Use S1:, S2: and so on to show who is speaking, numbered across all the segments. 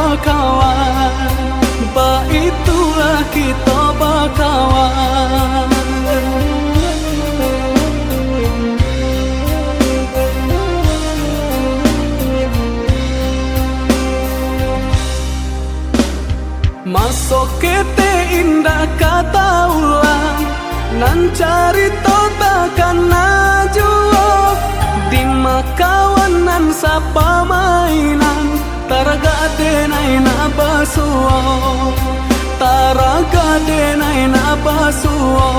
S1: berkawan, baitulah kita berkawan. Masuk kete indah kata ulang, nan carita takkan najua. Di makawanan sapa mainan, taraga denai na basuo, taraga denai na basuo.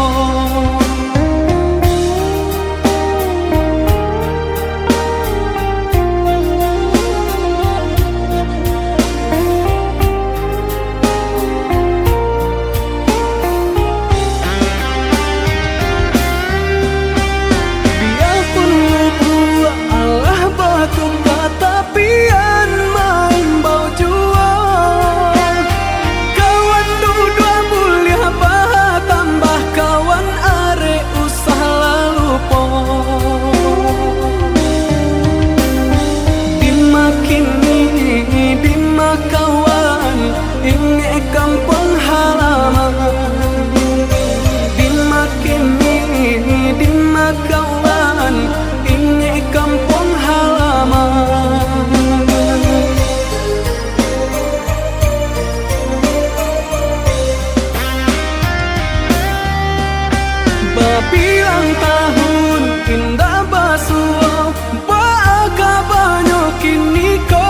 S1: Bilang tahun indah basuo, baka banyo kini ko.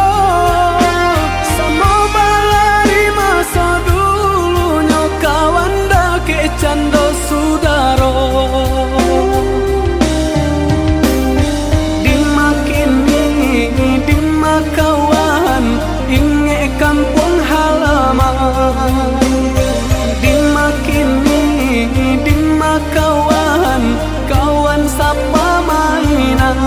S1: Sama balari masa dulunya kawan dake cando sudaro. Dimakini dimakawan inge kampung halaman. Dimakini dimakawan kawan sapa mainan.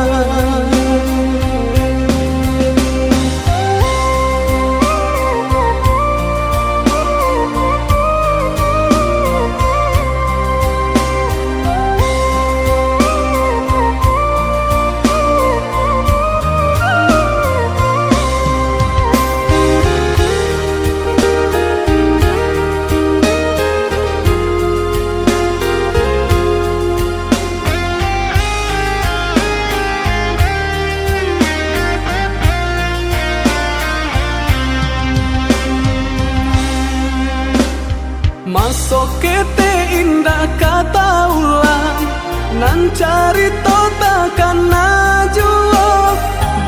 S1: Masuk kete indah kata ulang, nan carita takkan najua.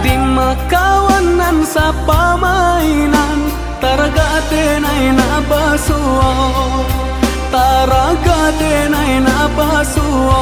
S1: Di makawanan sapa mainan, taraga denai na basuo, taraga denai na basuo.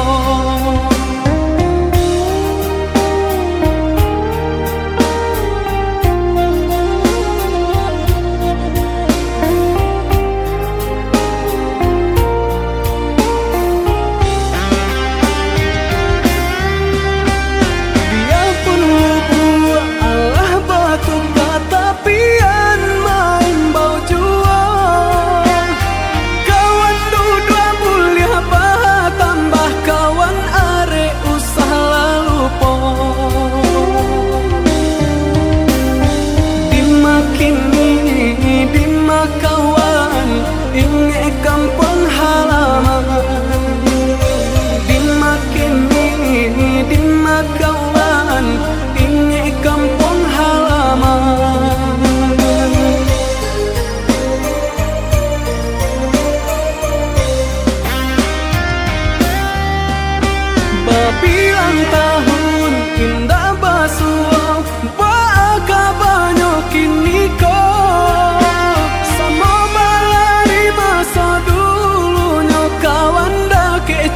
S1: Kawan inge kampung halaman. Dimakini dimakawan inge kampung halaman. Babilang tahun indah basuo, baka banyo kini ko.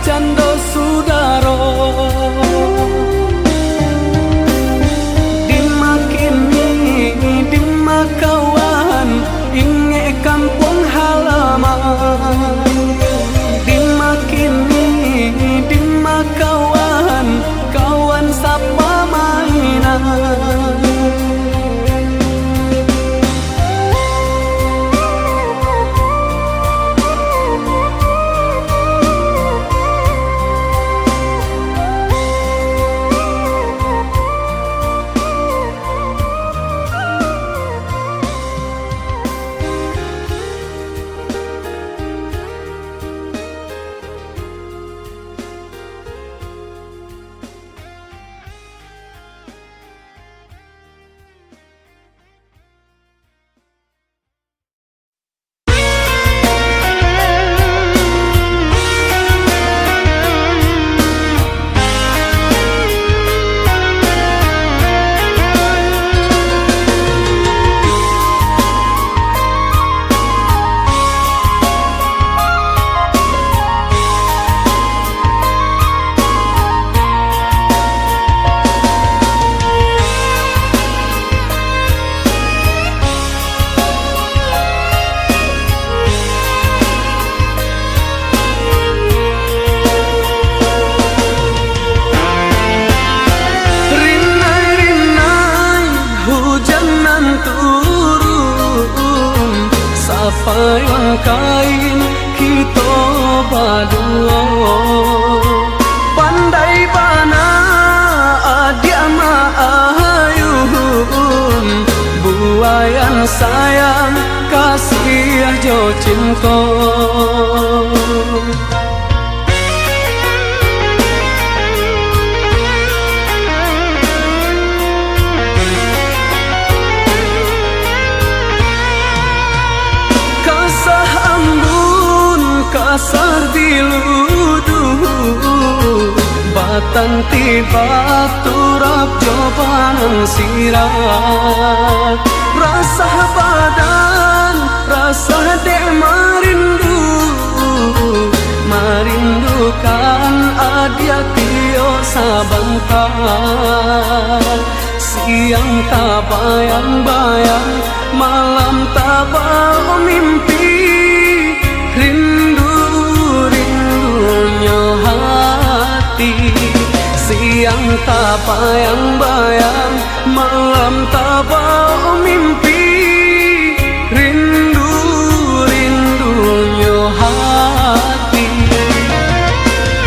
S1: Cando sudaro. Dimakini dimakawan inge kampung halaman. Dimakini dimakawan kawan sapayang kain kita berdua. Pandai bana adia maayun, buayan sayang kasih jo cinta. Kasar diluduh batang tiba turap jawaban sirat. Rasa badan, rasa dek marindu, marindukan adia tio sabantar. Siang tak bayang-bayang, malam tak bau mimpi. Rindunya hati, siang tak bayang-bayang, malam tak bau mimpi. Rindunya hati.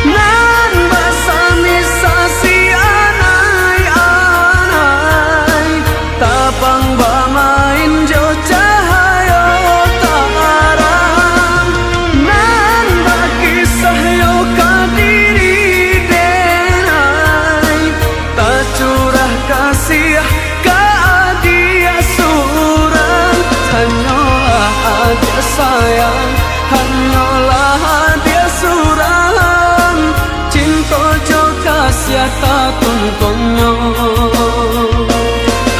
S1: Nan basami sasi anai-anai, tapang bamain jo cahaya tarang. Nan bakisah yo kadiri denai, tak curah kasih ka dia surang. Hanyalah aja sayang, hanyalah dia surang. Cinta jo kasih tak tuntungnya.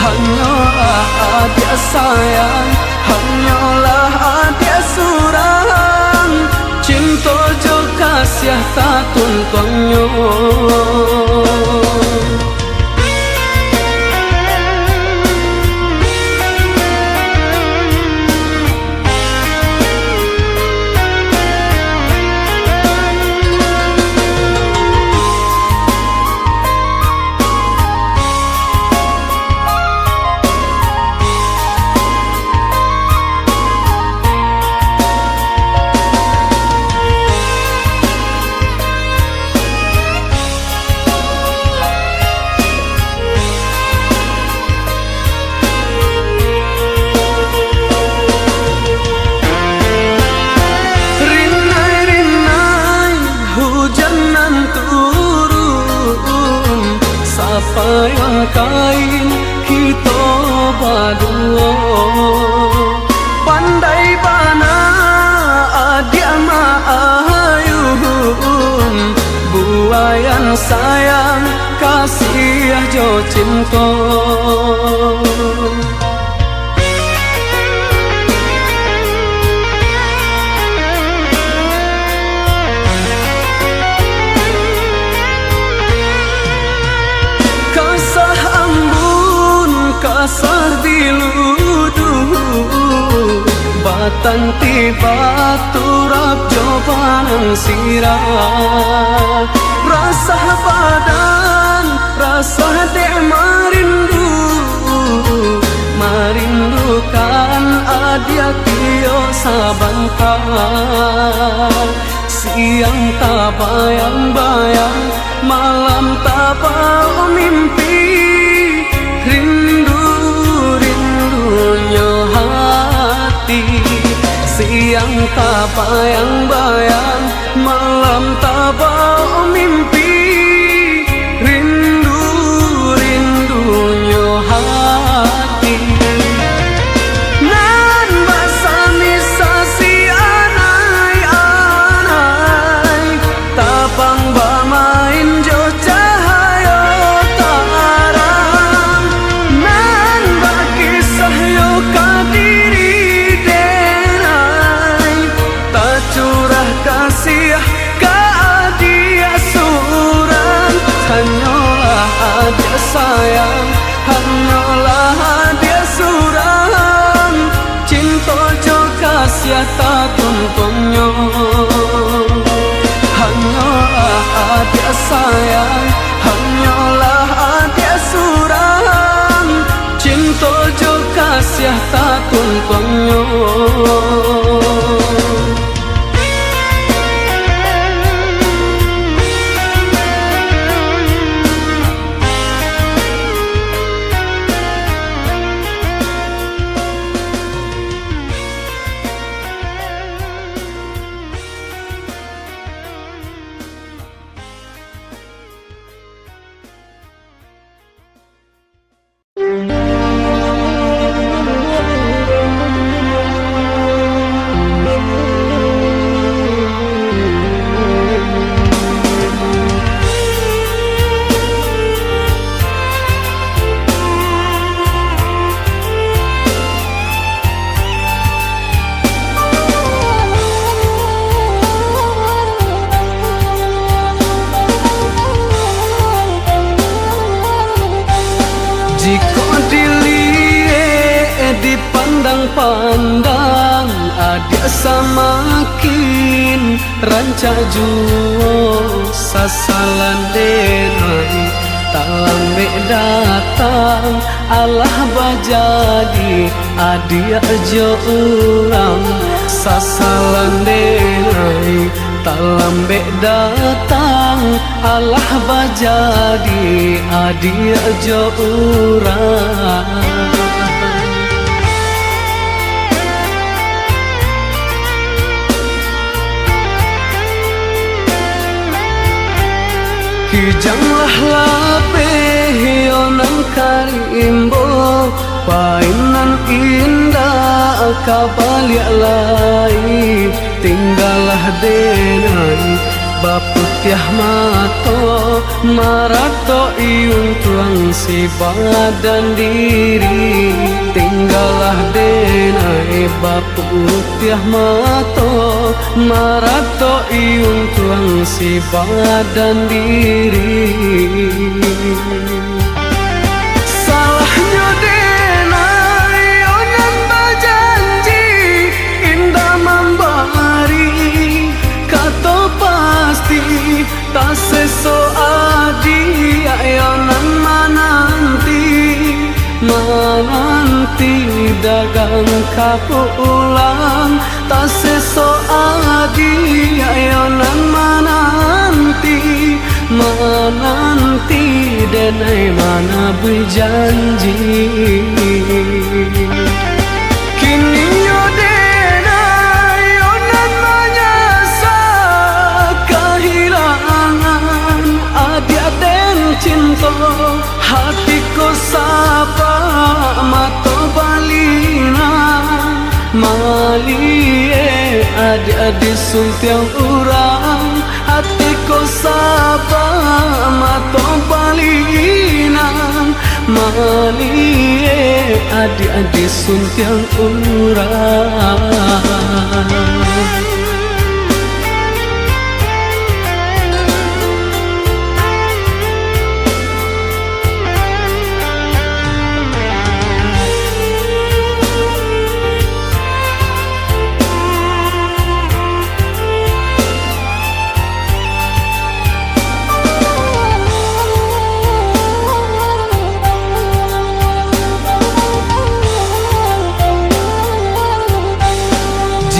S1: Hanyalah dia sayang, hanyalah dia surang. Cinta jo kasih tak tuntungnya. Sapayang kain kita berdua. Pandai bana adia maayun, buayan sayang kasih jo cinta. Kasar diluduh batang tiba turap jawaban sirat. Rasa badan, rasa dek marindu, marindukan adia tio sabantar. Siang tak bayang-bayang, malam tak bau mimpi. Rindunya hati, siang tak bayang-bayang, malam tak bau mimpi. Rindunya hati. Nan basami sasi anai-anai, tapang bamain jo cahaya tarang. Nan bakisah yo kadiri denai, tak curah kasih ka dia surang. Hanyalah aja sayang, hanyalah dia surang. Cinta jo kasih tak tuntungnya. Hanyalah dia sayang, hanyalah dia surang. Cinta jo kasih tak tuntungnya. pandang adik samakin rancak juo sasalan denai tak lambe datang Allah bajadi adik jo urang sasalan denai tak lambe datang Allah bajadi adik jo urang. Kijanglah lapeh yonan karimbo painan indah kabaliak lai tinggalah denai baputiah mato marato iung tuang si badan diri tinggalah denai baputiah mato marato iung tuang si badan diri. Salahnya denai onan bajanji indah membari kato pasti tak sesoadi ayonan menanti dagang kapulang tak sesoadi ayonan menanti denai mana berjanji kini yo denai onan menyasa kehilangan adik den cinta hatiku sapa mato balina malie adik-adik suntiang urang hatiku sapa mato balina malie adik-adik suntiang urang.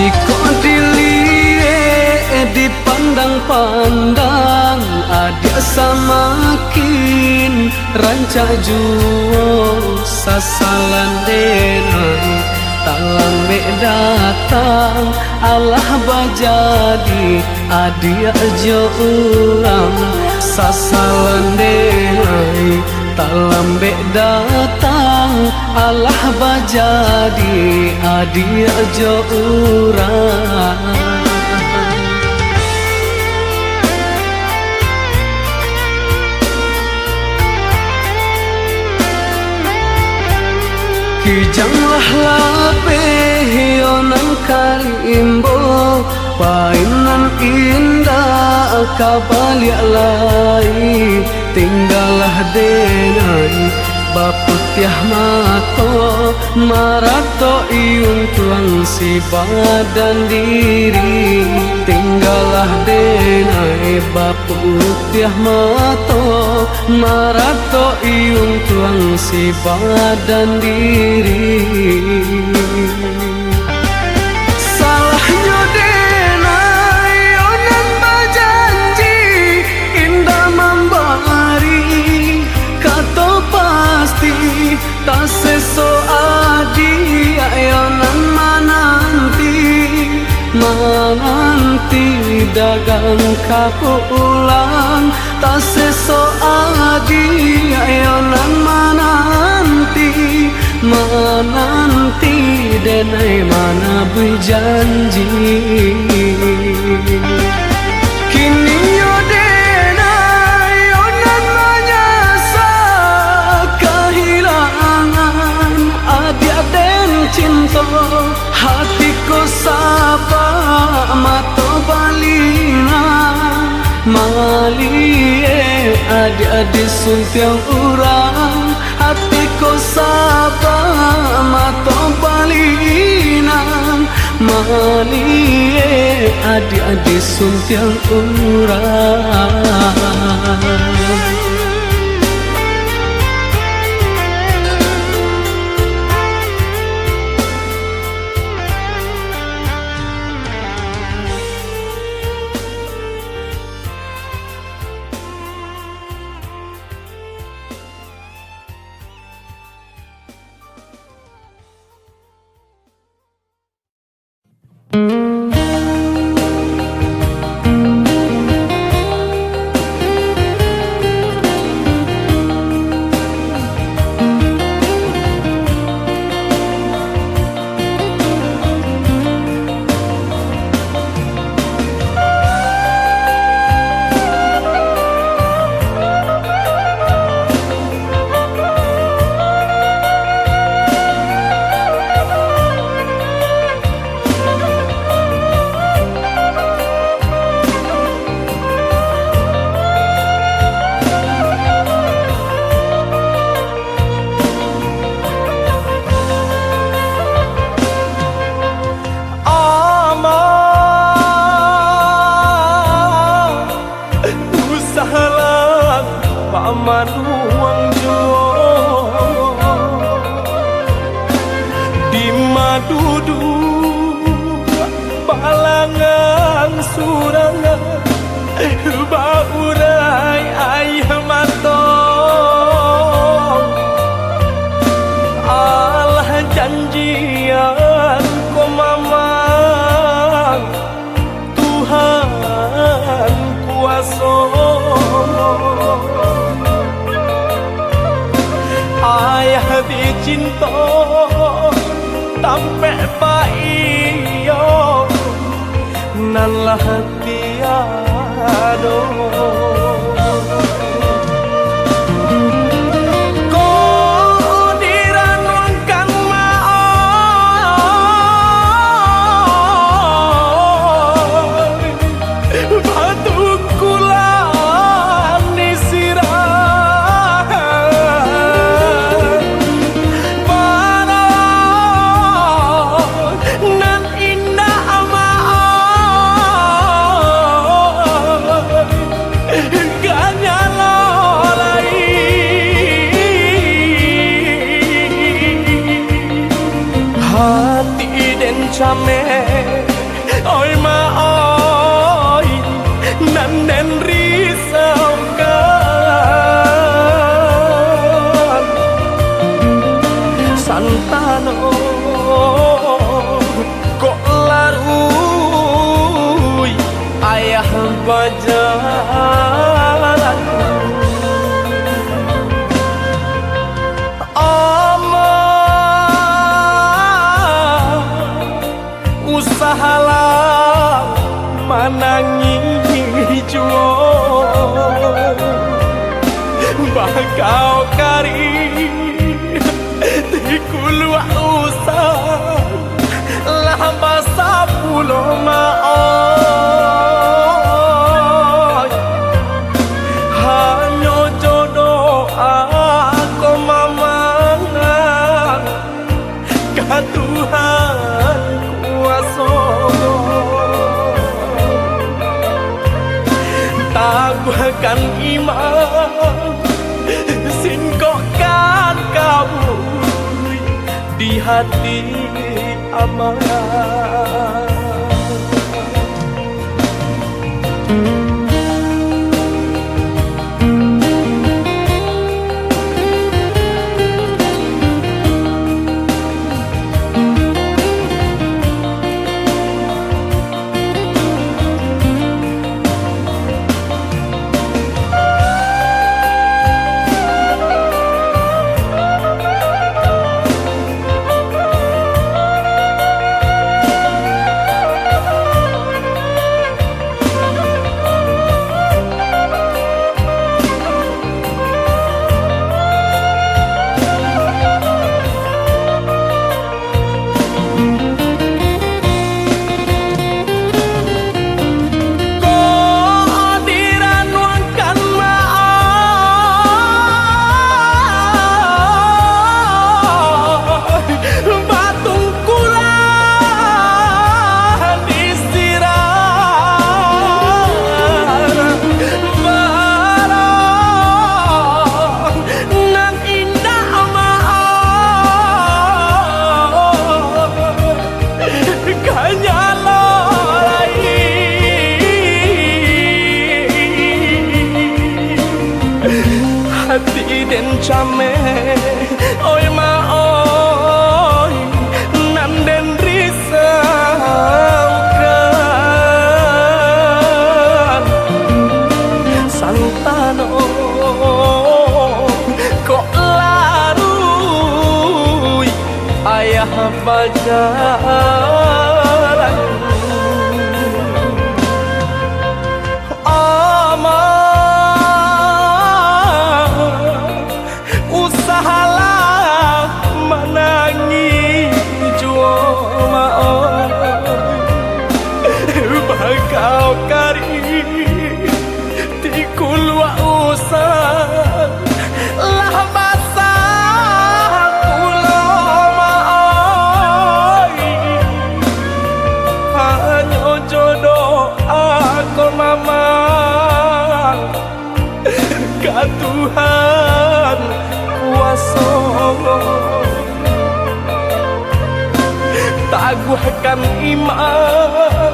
S1: Jika dilihat dipandang-pandang adik samakin rancak juo sasalan denai tak lambe datang Allah bajadi adik jo urang sasalan denai tak lambe datang Allah bajadi adik jo urang. Kijanglah lapeh yonan karimbo painan indah kabaliak lai tinggalah denai baputiah mato marato iung tuang si badan diri tinggalah denai baputiah mato marato iung tuang si badan diri. Salahnya denai onan bajanji indah membari kato pasti tak sesoadi ayonan menanti dagang kapulang tak sesoadi ayonan menanti denai mana berjanji kini yo denai onan menyasa kehilangan adik den cinta hatiku sapa mato balina malie adik-adik suntiang urang hatiku sapa sapa mato balinan malie adik-adik suntiang urang.
S2: Bakau kari tikul usah lah basa pulo maoy hanya jodoh aku mamangan ka Tuhan kuasa taguhkan iman singkokkan kamu di hati amanah. hati den chame oi ma oi nan den risaukan santano kok larui ayah pajaran kau kari di kulwa usah lah basah pulau maoi hanya jodoh aku mama ka Tuhan kuasa taguhkan iman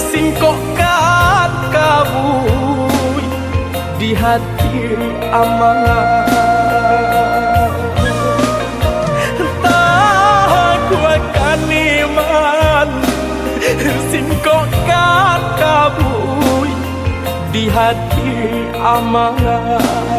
S2: singkokkan kabui di hati amanah taguhkan iman singkokkan kabui di hati amanah